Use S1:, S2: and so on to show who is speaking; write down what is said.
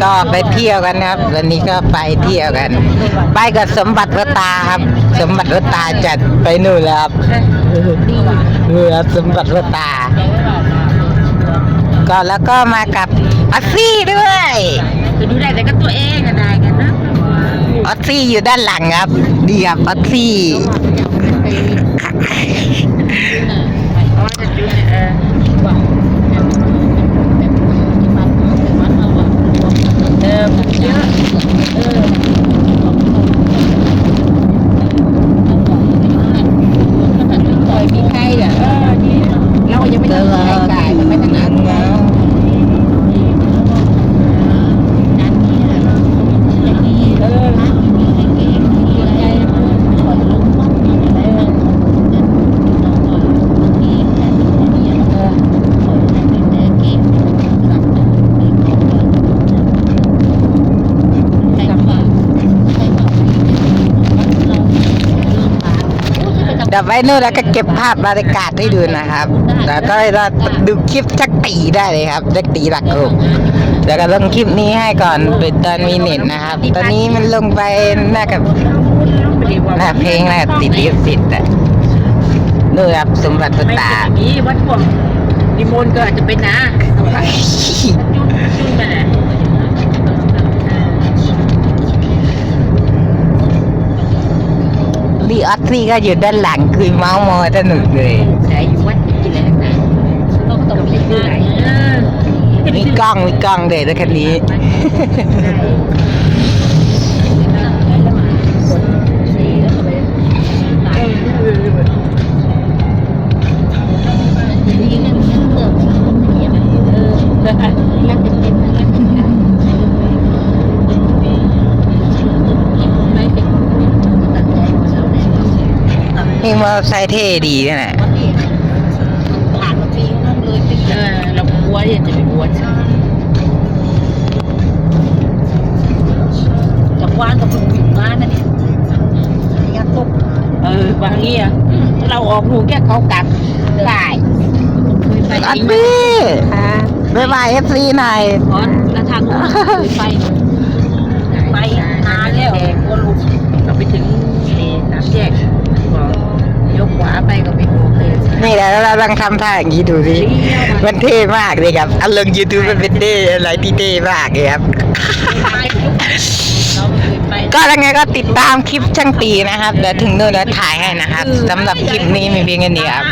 S1: ก็ไปเที่ยวกันครับวันนี้ก็ไปเที่ยวกัน ไปกับสมบัติวตาครับ สมบัติวตาจัดไปนู่นแล้วครับนู่นครับสมบัติวตา ก็แล้วก็มากับออสซี่ด้วย
S2: คือดูได้แต่ก็ตัวเองก็ได้กันนะ
S1: ออสซี่อยู่ด้านหลังครับดีครับออสซี่
S2: เพราะว่าจะจุดเยอะปล่อยมีใครอ่ะเรายังไม่ได้ใส่ไก่ไม่ถนัด
S1: เดี๋ยวไปนู่นแล้วก็เก็บภาพบรรยากาศให้ดูนะครับ แล้วก็ดูคลิปจักตีได้เลยครับจักตีหลักกลุ่มแล้วก็ลงคลิปนี้ให้ก่อนเป็นตอนมีเน็ตนะครับ ตอนนี้มันลงไปน่ากับเพลงน่าติดลิขสิทธิ์อ่ะนู่นครับสมบัติตา
S2: นี้วัดพวกนิมนต์ก็อาจจะเป็นนะจุดไปแหละ
S1: ดีออสซี่ก็อยู่ด้านหลังคือเมาส์มอยสนุกเลย
S2: ใช้อยู่วัดกินอะไรต่างๆต้องไปที่ไหน
S1: มีกล้องเลยนะคันนี้ นี่มอเตอร์ไซค์เท่ดีนะเนี่ย
S2: ผ่านมาปีนั่นเลยเรากลัวที่จะไปบวชจากว่านกับคุณวิ่งมานั่นเนี่ยยักษ์ตกบางเงี้ยเราออกลูกแค่เขากัดตาย
S1: อันนี้บ๊ายบายเอฟซีหน่อย
S2: เพราะแล้วทางนู้นไปนานแล้วก็ลุกเราไปถึงสามแยกยกขวาไปก็ไปโอเค
S1: นี่แหละเรากำลังทำท่าอย่างนี้ดูสิมันเท่มากเลยครับอันลงยูทูบมันเป็นเท่อะไรที่เท่มากเลยครับ ก็ยังไงก็ติดตามคลิปช่างตีนะครับเดี๋ยวถึงนู่นแล้วถ่ายให้นะครับสำหรับคลิปนี้มีเพียงแค่นี้ครับ